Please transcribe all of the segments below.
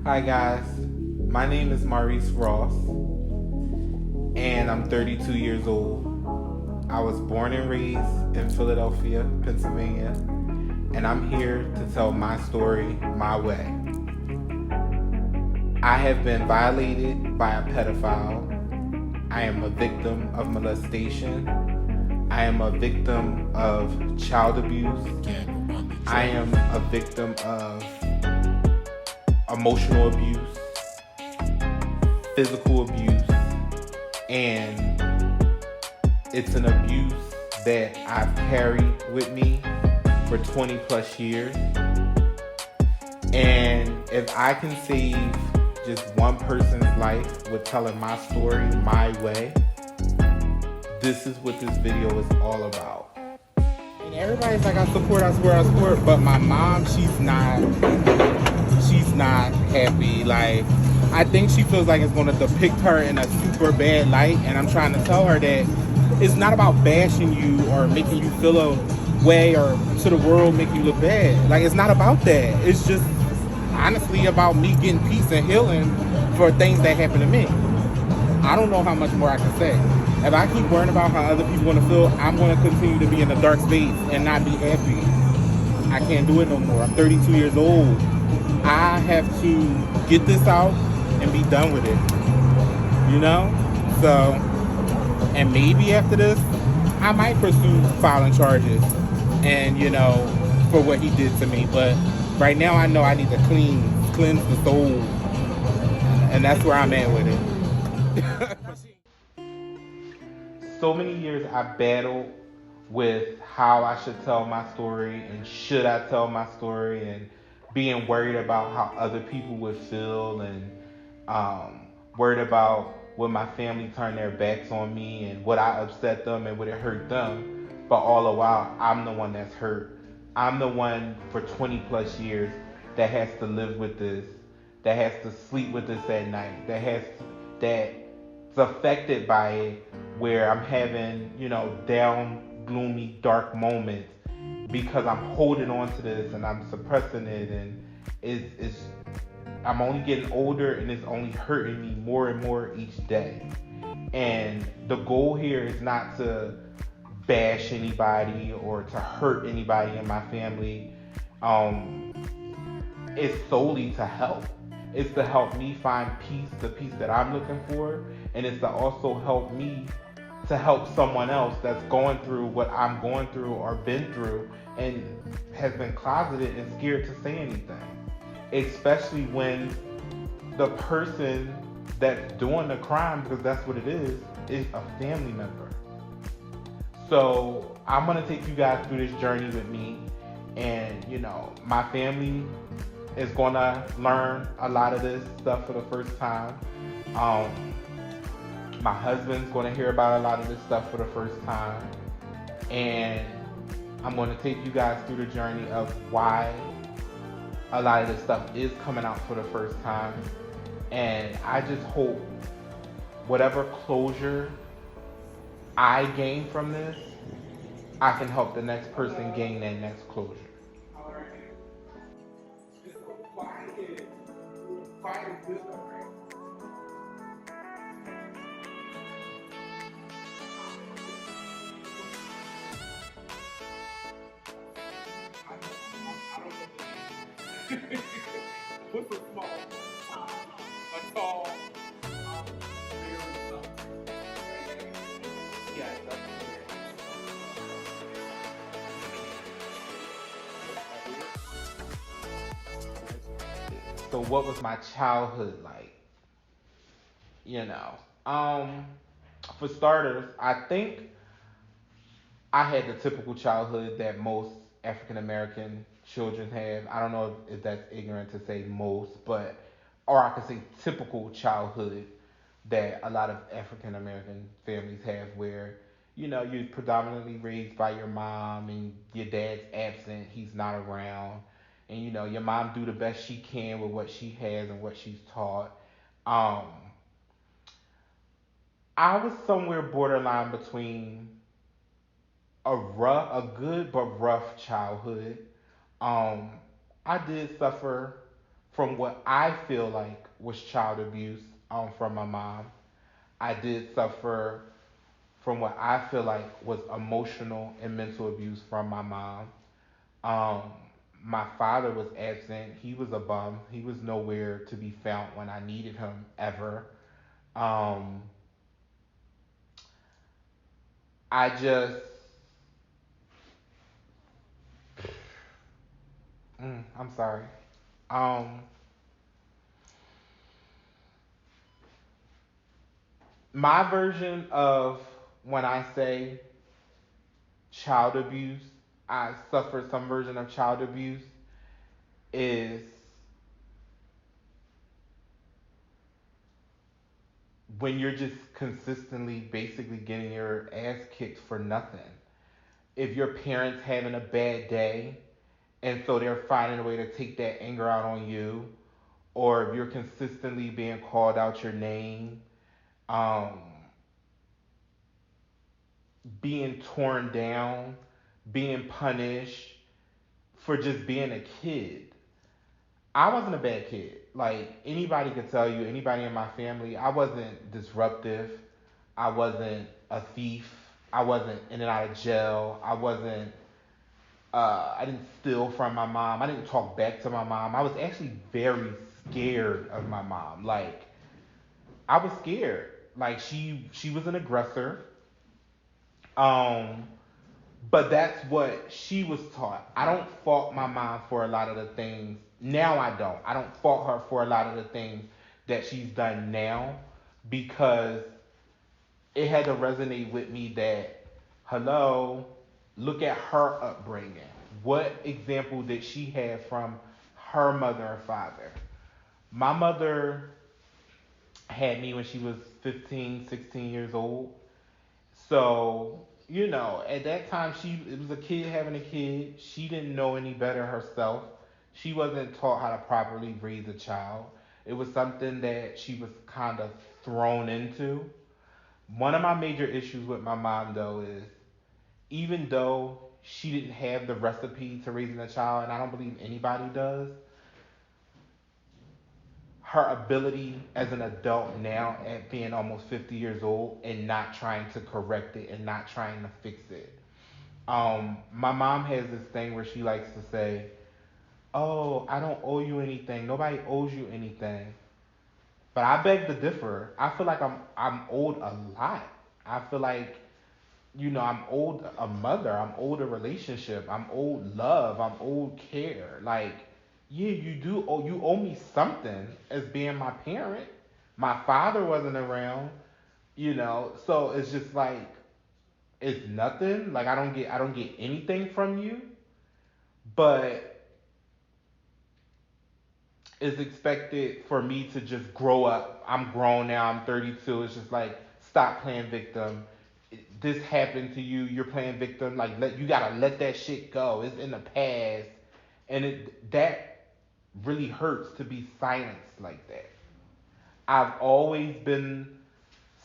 Hi guys, my name is Maurice Ross and I'm 32 years old. I was born and raised in Philadelphia, Pennsylvania, and I'm here to tell my story my way. I have been violated by a pedophile. I am a victim of molestation. I am a victim of child abuse. I am a victim of emotional abuse, physical abuse, and it's an abuse that I've carried with me for 20 plus years. And if I can save just one person's life with telling my story my way, this is what this video is all about. And everybody's like, I support, but my mom, she's not happy. Like, I think she feels like it's going to depict her in a super bad light, and I'm trying to tell her that it's not about bashing you or making you feel a way or to the world make you look bad. Like, it's not about that. It's just honestly about me getting peace and healing for things that happen to me. I don't know how much more I can say. If I keep worrying about how other people want to feel, I'm going to continue to be in a dark space and not be happy. I can't do it no more. I'm 32 years old. I have to get this out and be done with it. You know? So, and maybe after this, I might pursue filing charges and, for what he did to me. But right now, I know I need to cleanse the soul. And that's where I'm at with it. So many years I battled with how I should tell my story and should I tell my story and being worried about how other people would feel and worried about would my family turn their backs on me and would I upset them and would it hurt them. But all the while, I'm the one that's hurt. I'm the one for 20 plus years that has to live with this, that has to sleep with this at night, that's affected by it, where I'm having, down, gloomy, dark moments because I'm holding on to this and I'm suppressing it, and it's I'm only getting older and it's only hurting me more and more each day. And the goal here is not to bash anybody or to hurt anybody in my family. Um, it's solely to help. It's to help me find peace, the peace that I'm looking for, and it's to also help me to help someone else that's going through what I'm going through or been through and has been closeted and scared to say anything. Especially when the person that's doing the crime, because that's what it is a family member. So I'm gonna take you guys through this journey with me, and my family is gonna learn a lot of this stuff for the first time. Um, my husband's gonna hear about a lot of this stuff for the first time, and I'm gonna take you guys through the journey of why a lot of this stuff is coming out for the first time. And I just hope whatever closure I gain from this, I can help the next person gain that next closure. What's a small, a tall, yeah. So what was my childhood like? You know, um, for starters, I think I had the typical childhood that most African American children have. I don't know if that's ignorant to say most, but or I could say typical childhood that a lot of African American families have, where you're predominantly raised by your mom and your dad's absent, he's not around, and your mom do the best she can with what she has and what she's taught. Um, I was somewhere borderline between a good but rough childhood. Um, I did suffer from what I feel like was child abuse from my mom. I did suffer from what I feel like was emotional and mental abuse from my mom. Um, my father was absent. He was a bum. He was nowhere to be found when I needed him ever. Um, I just, I'm sorry. Um, my version of when I say child abuse, I suffered some version of child abuse is when you're just consistently basically getting your ass kicked for nothing. If your parents having a bad day and so they're finding a way to take that anger out on you, or if you're consistently being called out your name, um, being torn down, being punished for just being a kid. I wasn't a bad kid. Like anybody could tell you, anybody in my family, I wasn't disruptive. I wasn't a thief. I wasn't in and out of jail. I didn't steal from my mom. I didn't talk back to my mom. I was actually very scared of my mom. Like I was scared. Like she was an aggressor. Um, but that's what she was taught. I don't fault my mom for a lot of the things. Now I don't. I don't fault her for a lot of the things that she's done now because it had to resonate with me that, hello, look at her upbringing. What example did she have from her mother and father? My mother had me when she was 15, 16 years old. So, at that time it was a kid having a kid. She didn't know any better herself. She wasn't taught how to properly raise a child. It was something that she was kind of thrown into. One of my major issues with my mom though is even though she didn't have the recipe to raising a child, and I don't believe anybody does, her ability as an adult now at being almost 50 years old and not trying to correct it and not trying to fix it. My mom has this thing where she likes to say, "Oh, I don't owe you anything. Nobody owes you anything." But I beg to differ. I feel like I'm owed a lot. I feel like I'm owed a mother, I'm owed a relationship, I'm owed love, I'm owed care. Like, yeah, you owe me something as being my parent. My father wasn't around, so it's just like it's nothing. Like I don't get anything from you, but it's expected for me to just grow up. I'm grown now, I'm 32. It's just like stop playing victim. This happened to you, you're playing victim. Like you gotta let that shit go. It's in the past. And that really hurts to be silenced like that. I've always been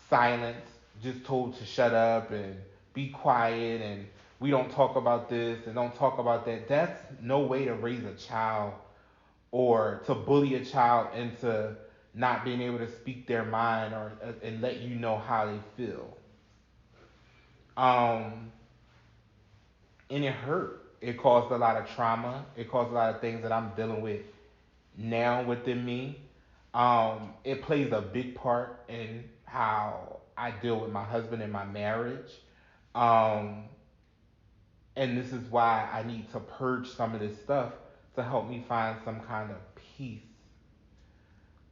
silenced, just told to shut up and be quiet and we don't talk about this and don't talk about that. That's no way to raise a child or to bully a child into not being able to speak their mind or and let you know how they feel. Um, and it hurt. It caused a lot of trauma. It caused a lot of things that I'm dealing with now within me. It plays a big part in how I deal with my husband in my marriage. Um, and this is why I need to purge some of this stuff to help me find some kind of peace.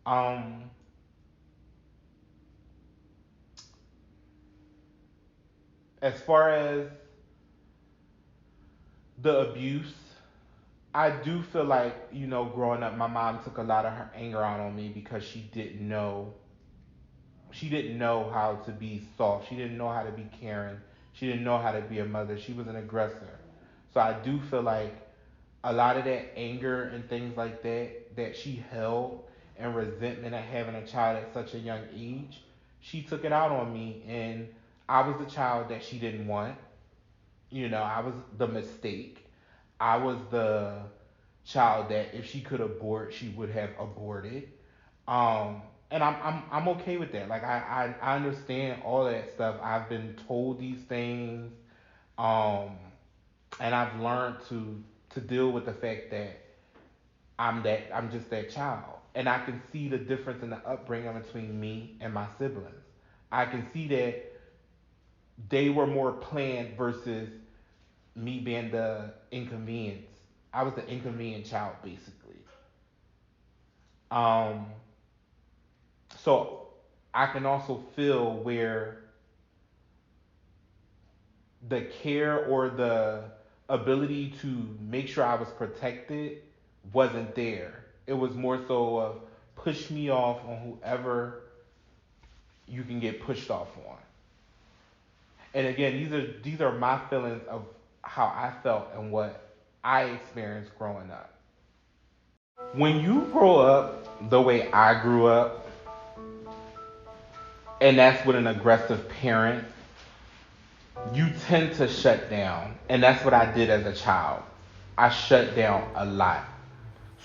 Um, as far as the abuse, I do feel like, growing up, my mom took a lot of her anger out on me because she didn't know how to be soft. She didn't know how to be caring. She didn't know how to be a mother. She was an aggressor. So I do feel like a lot of that anger and things like that she held and resentment at having a child at such a young age, she took it out on me and I was the child that she didn't want. I was the mistake. I was the child that if she could abort, she would have aborted. And I'm okay with that. Like I understand all of that stuff. I've been told these things. Um, and I've learned to deal with the fact that I'm just that child. And I can see the difference in the upbringing between me and my siblings. I can see that they were more planned versus me being the inconvenience. I was the inconvenient child basically. Um, so I can also feel where the care or the ability to make sure I was protected wasn't there. It was more so of push me off on whoever you can get pushed off on. And again, these are my feelings of how I felt and what I experienced growing up. When you grow up the way I grew up, and that's with an aggressive parent, you tend to shut down. And that's what I did as a child. I shut down a lot.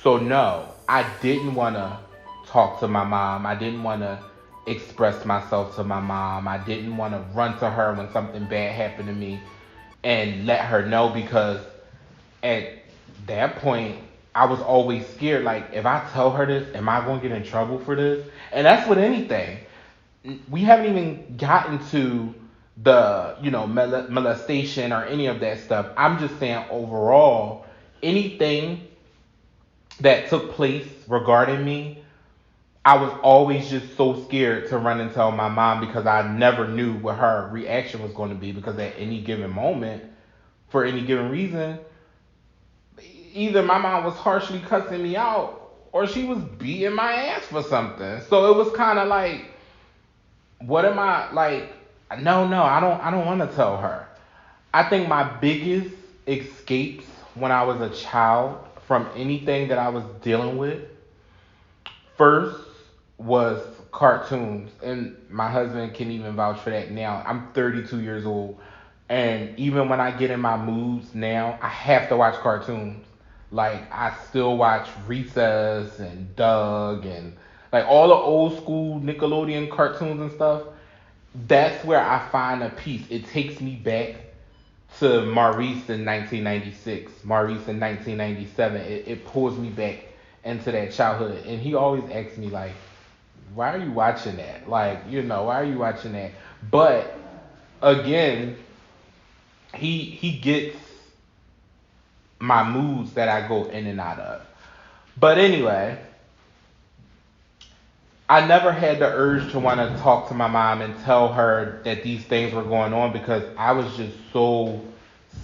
So, no, I didn't want to talk to my mom. I didn't want to express myself to my mom. I didn't want to run to her when something bad happened to me and let her know because at that point, I was always scared. Like, if I tell her this, am I going to get in trouble for this? And that's with anything. We haven't even gotten to the molestation or any of that stuff. I'm just saying overall, anything that took place regarding me, I was always just so scared to run and tell my mom because I never knew what her reaction was going to be. Because at any given moment, for any given reason, either my mom was harshly cussing me out or she was beating my ass for something. So it was kind of like, what am I like? No, I don't want to tell her. I think my biggest escapes when I was a child from anything that I was dealing with first was cartoons, and my husband can even vouch for that now. I'm 32 years old, and even when I get in my moods now, I have to watch cartoons. Like, I still watch Recess and Doug and like all the old school Nickelodeon cartoons and stuff. That's where I find a peace. It takes me back to Maurice in 1996, Maurice in 1997. It pulls me back into that childhood. And he always asks me, like, why are you watching that? Like, why are you watching that? But again, he gets my moods that I go in and out of. But anyway, I never had the urge to want to talk to my mom and tell her that these things were going on because I was just so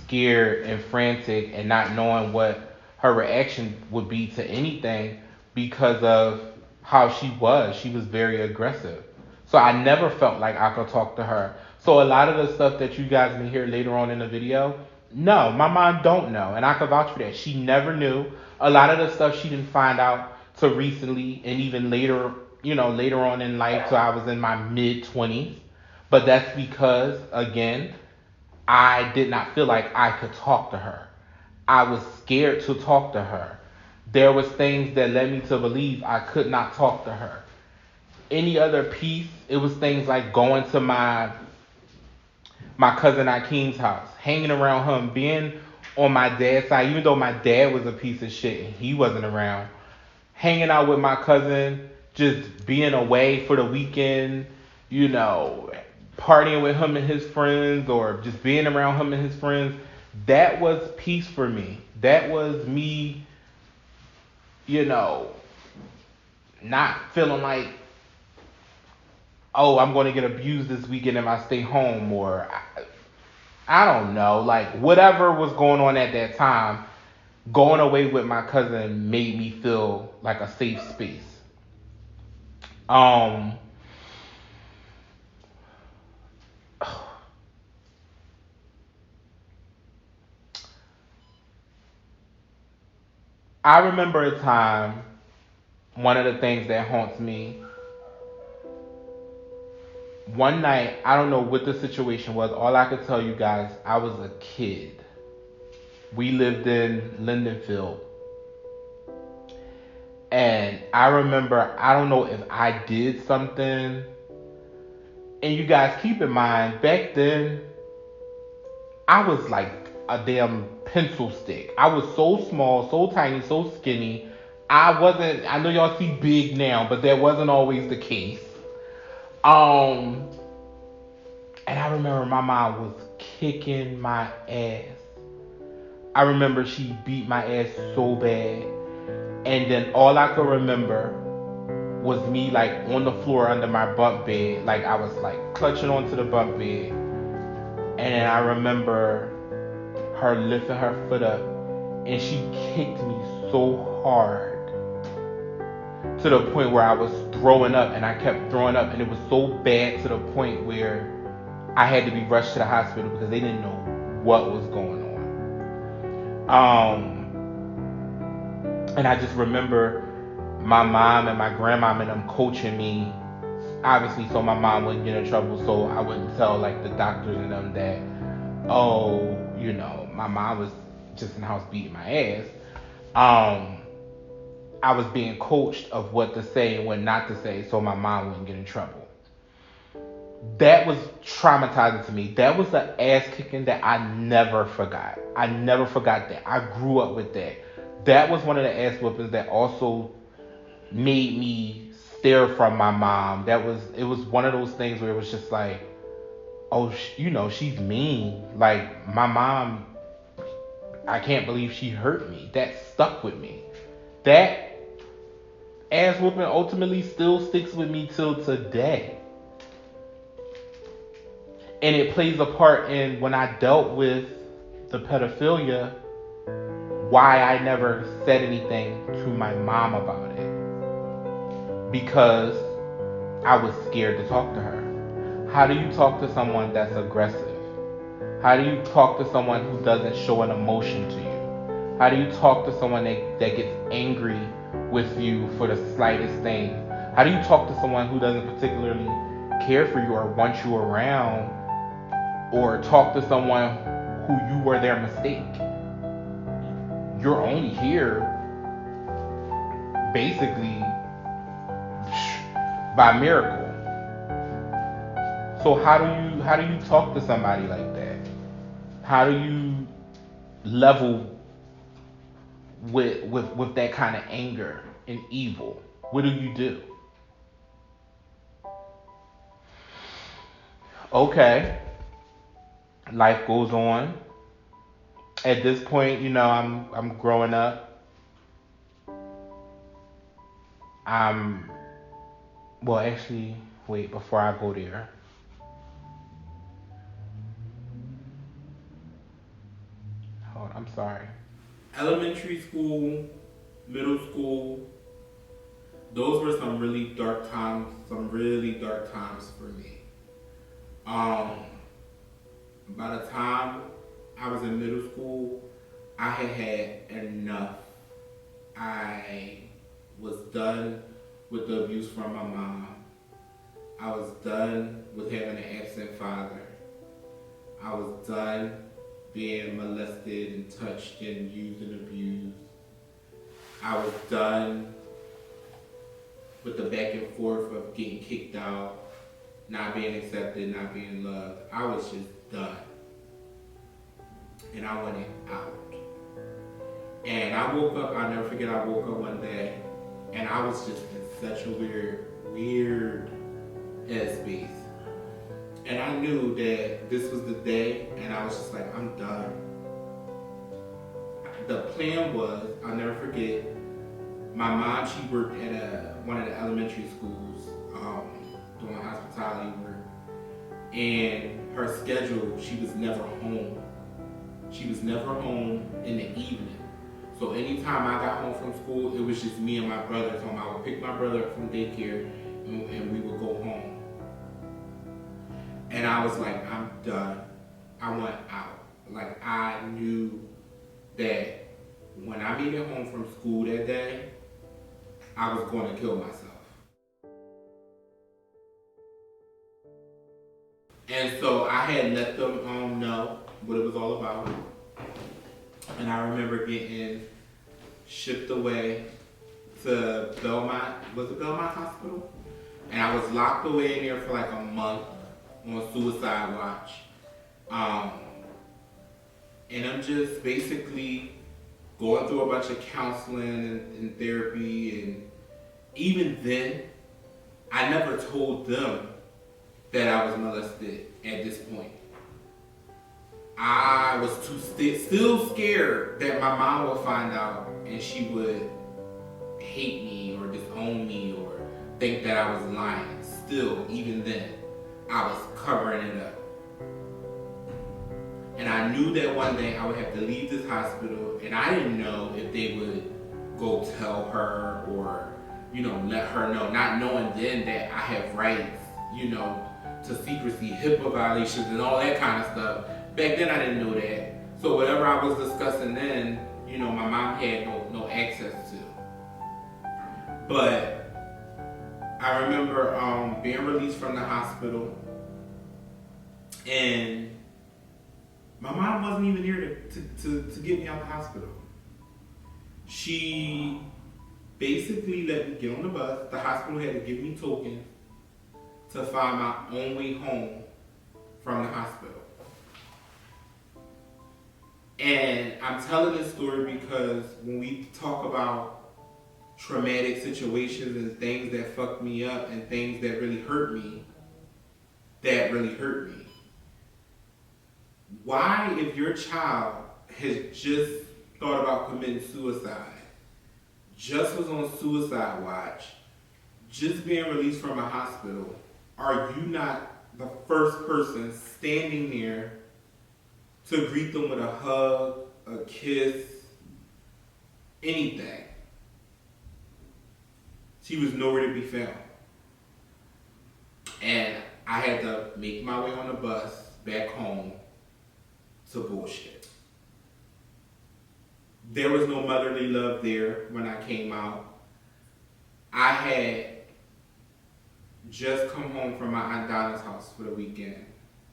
scared and frantic and not knowing what her reaction would be to anything because of how she was. She was very aggressive. So I never felt like I could talk to her. So a lot of the stuff that you guys may hear later on in the video, no, my mom don't know. And I can vouch for that. She never knew. A lot of the stuff she didn't find out till recently and even later, later on in life, so I was in my mid 20s. But that's because, again, I did not feel like I could talk to her. I was scared to talk to her. There was things that led me to believe I could not talk to her. Any other piece, it was things like going to my cousin Akeem's house, hanging around him, being on my dad's side, even though my dad was a piece of shit and he wasn't around, hanging out with my cousin, just being away for the weekend, you know, partying with him and his friends or just being around him and his friends, that was peace for me. That was me, you know, not feeling like, oh, I'm going to get abused this weekend if I stay home, or I don't know, like whatever was going on at that time, going away with my cousin made me feel like a safe space. Um, I remember a time, one of the things that haunts me, one night, I don't know what the situation was. All I could tell you guys, I was a kid. We lived in Lindenfield. And I remember, I don't know if I did something. And you guys keep in mind, back then, I was like a damn pencil stick. I was so small, so tiny, so skinny. I know y'all see big now, but that wasn't always the case. Um, and I remember my mom was kicking my ass. I remember she beat my ass so bad. And then all I could remember was me like on the floor under my bunk bed. Like I was like clutching onto the bunk bed. And then I remember her lifting her foot up and she kicked me so hard to the point where I was throwing up and I kept throwing up and it was so bad to the point where I had to be rushed to the hospital because they didn't know what was going on. And I just remember my mom and my grandmom and them coaching me, obviously, so my mom wouldn't get in trouble, so I wouldn't tell like the doctors and them that, oh, my mom was just in the house beating my ass. Um, I was being coached of what to say and what not to say, so my mom wouldn't get in trouble. That was traumatizing to me. That was the ass kicking that I never forgot. I never forgot that. I grew up with that. That was one of the ass whoopings that also made me stare from my mom. It was one of those things where it was just like, oh, she's mean. Like my mom, I can't believe she hurt me. That stuck with me. That ass whooping ultimately still sticks with me till today. And it plays a part in when I dealt with the pedophilia, why I never said anything to my mom about it. Because I was scared to talk to her. How do you talk to someone that's aggressive? How do you talk to someone who doesn't show an emotion to you? How do you talk to someone that gets angry with you for the slightest thing? How do you talk to someone who doesn't particularly care for you or want you around, or talk to someone who you were their mistake? You're only here basically by miracle. So how do you talk to somebody like that? How do you level with that kind of anger and evil? What do you do? Okay, life goes on. At this point, I'm growing up. I'm well, actually, wait, before I go there. Hold on, I'm sorry. Elementary school, middle school, those were some really dark times for me. Um, by the time I was in middle school, I had enough. I was done with the abuse from my mom. I was done with having an absent father. I was done being molested and touched and used and abused. I was done with the back and forth of getting kicked out, not being accepted, not being loved. I was just done. And I wanted out. And I woke up, I'll never forget, I woke up one day and I was just in such a weird headspace. And I knew that this was the day and I was just like, I'm done. The plan was, I'll never forget, my mom, she worked at one of the elementary schools doing hospitality work. And her schedule, she was never home. She was never home in the evening. So anytime I got home from school, it was just me and my brother. So I would pick my brother up from daycare and we would go home. And I was like, I'm done. I want out. Like I knew that when I made it home from school that day, I was going to kill myself. And so I had let them know what it was all about. And I remember getting shipped away to Belmont, was it Belmont Hospital? And I was locked away in there for like a month on suicide watch. Um, and I'm just basically going through a bunch of counseling and therapy. And even then, I never told them that I was molested at this point. I was still scared that my mom would find out and she would hate me or disown me or think that I was lying. Still, even then, I was covering it up. And I knew that one day I would have to leave this hospital, and I didn't know if they would go tell her or, let her know, not knowing then that I have rights, to secrecy, HIPAA violations, and all that kind of stuff. Back then I didn't know that. So whatever I was discussing then, my mom had no access to. But I remember being released from the hospital, and my mom wasn't even here to get me out of the hospital. She basically let me get on the bus. The hospital had to give me tokens to find my own way home from the hospital. And I'm telling this story because when we talk about traumatic situations and things that fucked me up and things that really hurt me, why, if your child has just thought about committing suicide, just was on suicide watch, just being released from a hospital, are you not the first person standing there to greet them with a hug, a kiss, anything? She was nowhere to be found. And I had to make my way on the bus back home to bullshit. There was no motherly love there when I came out. I had just come home from my Aunt Donna's house for the weekend,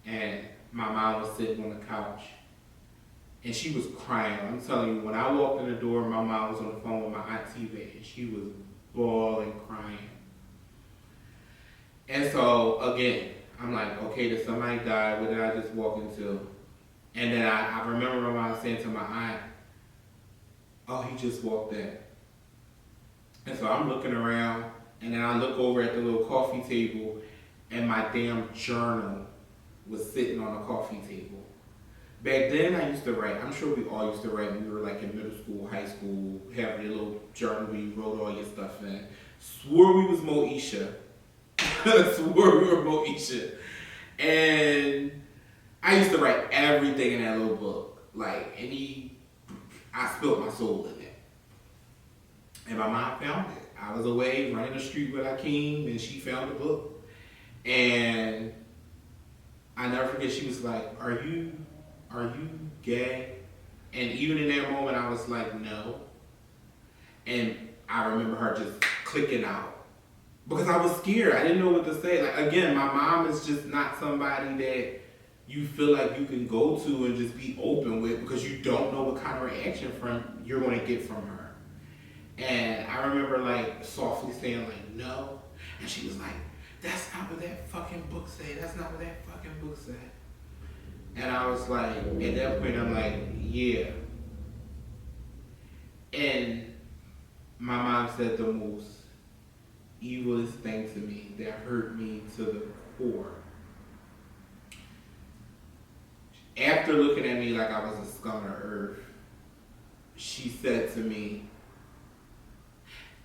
and my mom was sitting on the couch, and she was crying. I'm telling you, when I walked in the door, my mom was on the phone with my Aunt T-Bay, and she was bawling, crying. And so, again, I'm like, okay, did somebody die? What did I just walk into? And then I remember my mom saying to my aunt, oh, he just walked in. And so I'm looking around, and then I look over at the little coffee table, and my damn journal was sitting on the coffee table. Back then, I used to write. I'm sure we all used to write when we were like in middle school, high school, having your little journal where you wrote all your stuff in. Swore we was Moesha. Swore we were Moesha. And I used to write everything in that little book. Like, I spilled my soul in it. And my mom found it. I was away running the street with Akeem, and she found the book. And I never forget, she was like, are you gay? And even in that moment, I was like, no. And I remember her just clicking out. Because I was scared. I didn't know what to say. Like, again, my mom is just not somebody that you feel like you can go to and just be open with, because you don't know what kind of reaction you're going to get from her. And I remember like softly saying like, no. And she was like, that's not what that fucking book said. That's not what that fucking book said. And I was like, at that point, I'm like, yeah. And my mom said the most evilest thing to me that hurt me to the core. After looking at me like I was a scum of earth, she said to me,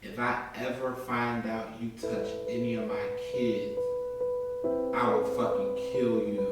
if I ever find out you touch any of my kids, I will fucking kill you.